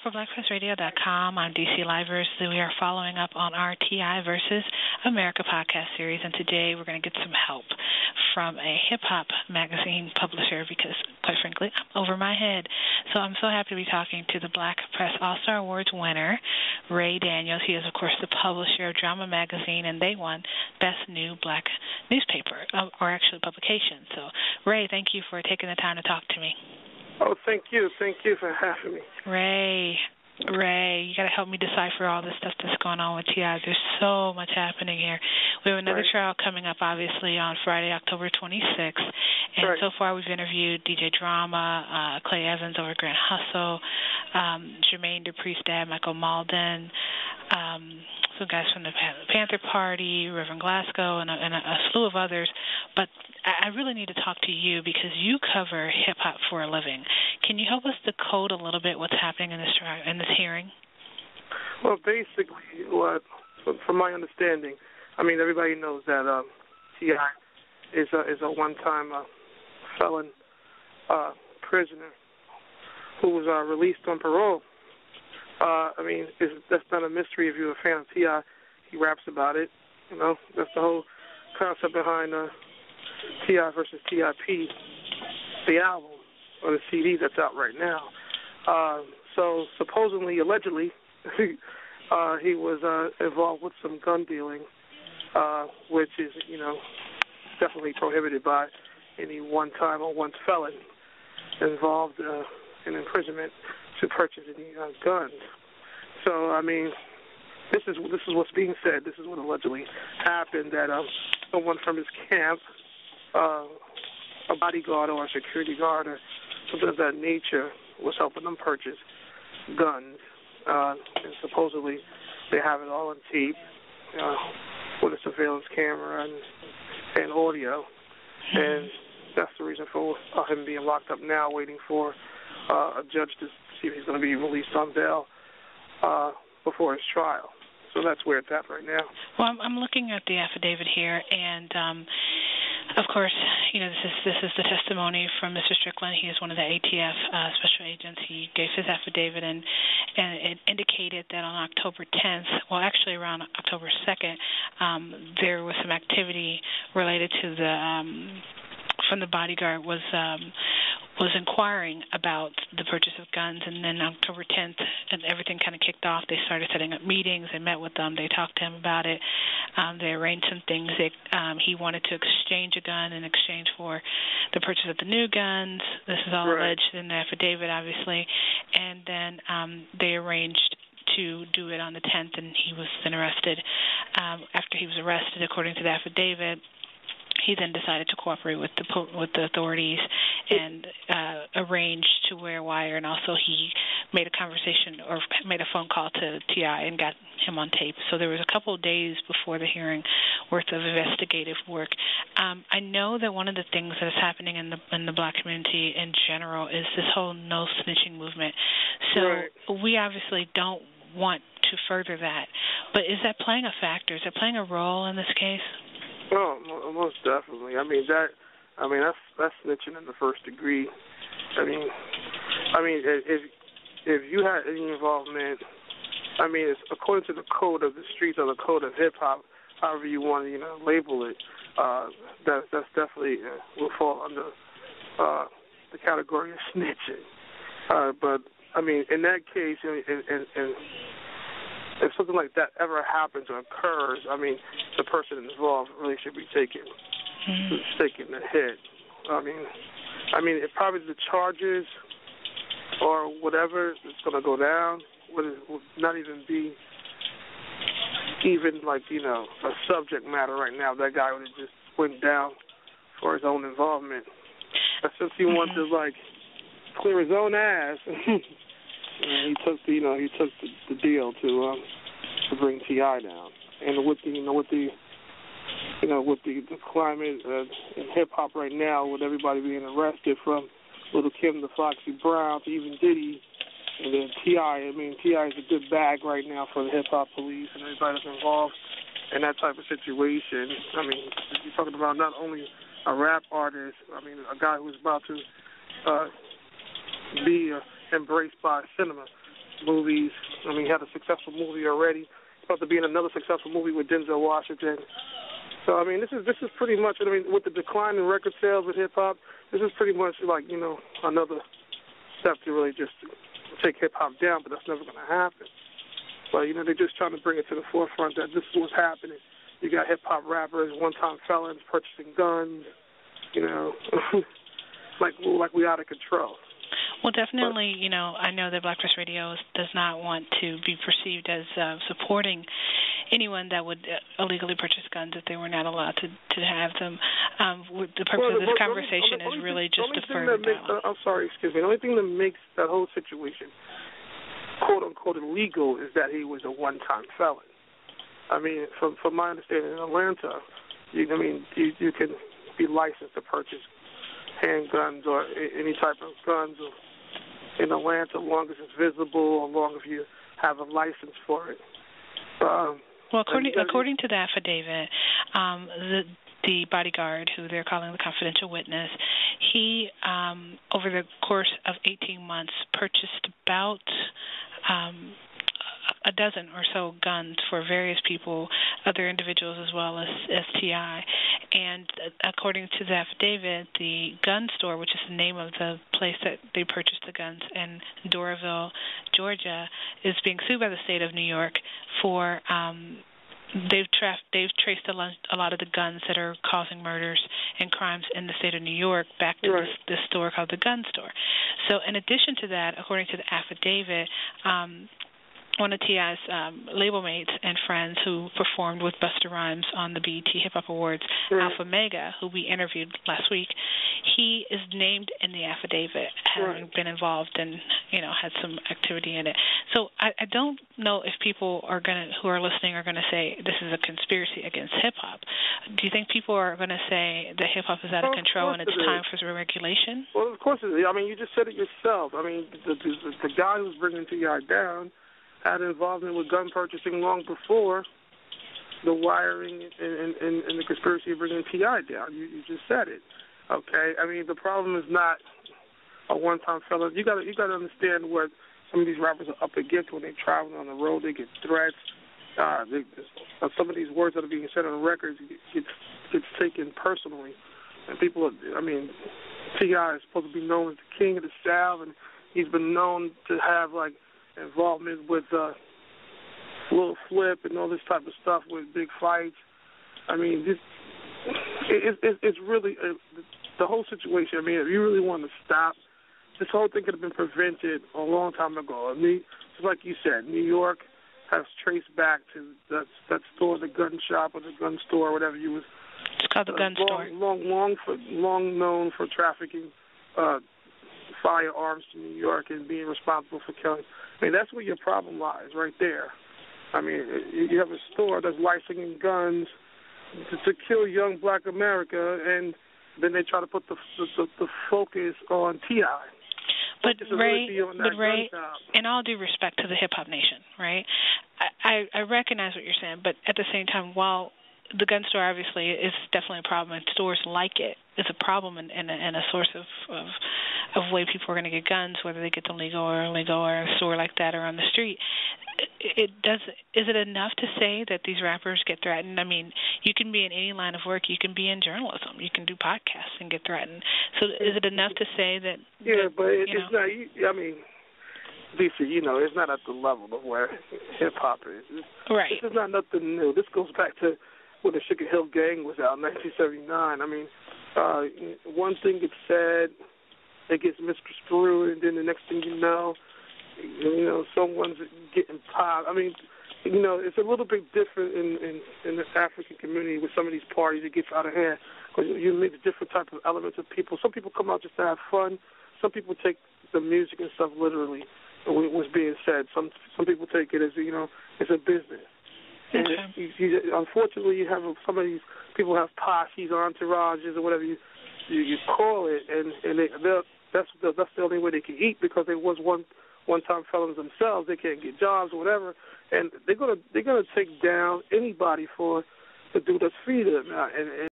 For BlackPressRadio.com, I'm DC Livers. We are following up on our TI versus America podcast series, and today we're going to get some help from a hip-hop magazine publisher because, quite frankly, I'm over my head. So I'm so happy to be talking to the Black Press All-Star Awards winner, Ray Daniels. He is, of course, the publisher of Drahma magazine, and they won Best New Black Newspaper, or actually publication. So, Ray, thank you for taking the time to talk to me. Oh, thank you. Thank you for having me. Ray, you got to help me decipher all this stuff that's going on with TI. There's so much happening here. We have another trial coming up, obviously, on Friday, October 26th. And so far we've interviewed DJ Drahma, Clay Evans over at Grand Hustle, Jermaine Dupree's dad, Michael Malden, some guys from the Panther Party, Reverend Glasgow, and a slew of others. But I really need to talk to you because you cover hip-hop for a living. Can you help us decode a little bit what's happening in this hearing? Well, basically, from my understanding, I mean, everybody knows that T.I. is a one-time felon prisoner who was released on parole. I mean, that's not a mystery if you're a fan of T.I. He raps about it. You know, that's the whole concept behind T.I. versus T.I.P., the album, or the CD that's out right now. So supposedly, allegedly, he was involved with some gun dealing, which is, you know, definitely prohibited by any one-time or one felon involved in imprisonment to purchase any guns. So, I mean, this is what's being said. This is what allegedly happened, that someone from his camp, a bodyguard or a security guard or something of that nature, was helping them purchase guns. And supposedly they have it all on tape with a surveillance camera and audio. And that's the reason for him being locked up now, waiting for a judge to see if he's going to be released on bail before his trial. So that's where it's at right now. Well, I'm looking at the affidavit here, and of course, you know, this is the testimony from Mr. Strickland. He is one of the ATF special agents. He gave his affidavit, and it indicated that on October 10th, well, actually around October 2nd, there was some activity related to from the bodyguard was inquiring about the purchase of guns, and then October 10th, and everything kind of kicked off. They started setting up meetings. They met with them. They talked to him about it. They arranged some things. He wanted to exchange a gun in exchange for the purchase of the new guns. This is all alleged in the affidavit, obviously. And then they arranged to do it on the 10th, and he was then arrested. After he was arrested, according to the affidavit, he then decided to cooperate with the authorities and arranged to wear wire, and also he made a conversation or made a phone call to T.I. and got him on tape. So there was a couple of days before the hearing worth of investigative work. I know that one of the things that is happening in the black community in general is this whole no snitching movement. So we obviously don't want to further that, but is that playing a factor? Is it playing a role in this case? Oh, most definitely. I mean that's snitching in the first degree. I mean, if you had any involvement, I mean, it's according to the code of the streets or the code of hip hop, however you want to label it, that's definitely will fall under the category of snitching. But I mean, in that case, and if something like that ever happens or occurs, I mean, the person involved really should be taking the hit. I mean, it probably the charges or whatever is going to go down would not even be a subject matter right now. That guy would have just went down for his own involvement. But since he wanted to clear his own ass. He took the deal to bring T.I. down, and with the climate in hip hop right now, with everybody being arrested from Little Kim to Foxy Brown to even Diddy, and then T.I. I mean, T.I. is a good bag right now for the hip hop police and everybody that's involved in that type of situation. I mean, you're talking about not only a rap artist, I mean, a guy who's about to be embraced by cinema. movies. I mean, he had a successful movie already. He's about to be in another successful movie with Denzel Washington. So, I mean, this is pretty much, I mean, with the decline in record sales with hip-hop, this is pretty much like, you know, another step to really just take hip-hop down, but that's never going to happen. But, you know, they're just trying to bring it to the forefront that this is what's happening. You got hip-hop rappers, one-time felons purchasing guns, you know, like we out of control. Well, definitely, you know, I know that Black Press Radio does not want to be perceived as supporting anyone that would illegally purchase guns if they were not allowed to have them. The purpose of this conversation is really just to further dialogue. I'm sorry, excuse me. The only thing that makes that whole situation quote-unquote illegal is that he was a one-time felon. I mean, from my understanding, in Atlanta, you can be licensed to purchase handguns or any type of guns in Atlanta, as long as it's visible, as long as you have a license for it. Well, according to the affidavit, the bodyguard, who they're calling the confidential witness, he, over the course of 18 months, purchased about a dozen or so guns for various people, other individuals as well as T.I. And according to the affidavit, the gun store, which is the name of the place that they purchased the guns in Doraville, Georgia, is being sued by the state of New York for they've traced a lot of the guns that are causing murders and crimes in the state of New York back to this store called the gun store. So in addition to that, according to the affidavit, one of T.I.'s label mates and friends who performed with Busta Rhymes on the BET Hip Hop Awards, Alpha Mega, who we interviewed last week, he is named in the affidavit, having been involved and, you know, had some activity in it. So I don't know if people who are listening are going to say this is a conspiracy against hip hop. Do you think people are going to say that hip hop is out of control and it's time for regulation? Well, of course it is. I mean, you just said it yourself. I mean, the guy who's bringing T.I. down had involvement with gun purchasing long before the wiring and the conspiracy of bringing T.I. down. You just said it. Okay? I mean, the problem is not a one-time felon. You got to understand what some of these rappers are up against when they're traveling on the road. They get threats. Some of these words that are being said on records gets taken personally. And people, I mean, T.I. is supposed to be known as the king of the South, and he's been known to have, like, involvement with Lil Flip and all this type of stuff with big fights. I mean, it's really the whole situation. I mean, if you really want to stop, this whole thing could have been prevented a long time ago. I mean, just like you said, New York has traced back to that store, the gun shop or the gun store or whatever you was. It's called the gun store. Long known for trafficking firearms to New York and being responsible for killing. I mean, that's where your problem lies, right there. I mean, you have a store that's licensing guns to kill young Black America, and then they try to put the focus on T.I. But Ray, in all due respect to the Hip Hop Nation, right, I recognize what you're saying, but at the same time, while the gun store obviously is definitely a problem, and stores like it is a problem and a source of way people are going to get guns, whether they get them legal or illegal, or a store like that or on the street. Is it enough to say that these rappers get threatened? I mean, you can be in any line of work. You can be in journalism. You can do podcasts and get threatened. So is it enough to say that? Yeah, but it's not. I mean, Lisa, you know, it's not at the level of where hip hop is. Right. This is not nothing new. This goes back to when the Sugar Hill Gang was out in 1979. I mean, one thing gets said, it gets misconstrued, and then the next thing you know, someone's getting popped. I mean, you know, it's a little bit different in the African community with some of these parties. It gets out of hand because you mix different type of elements of people. Some people come out just to have fun. Some people take the music and stuff literally, what's being said. Some people take it as, you know, it's a business. And unfortunately, you have some of these people have posses or entourages or whatever you call it, and that's the only way they can eat because they was one-time felons themselves. They can't get jobs or whatever, and they're gonna take down anybody to do that's feed them. And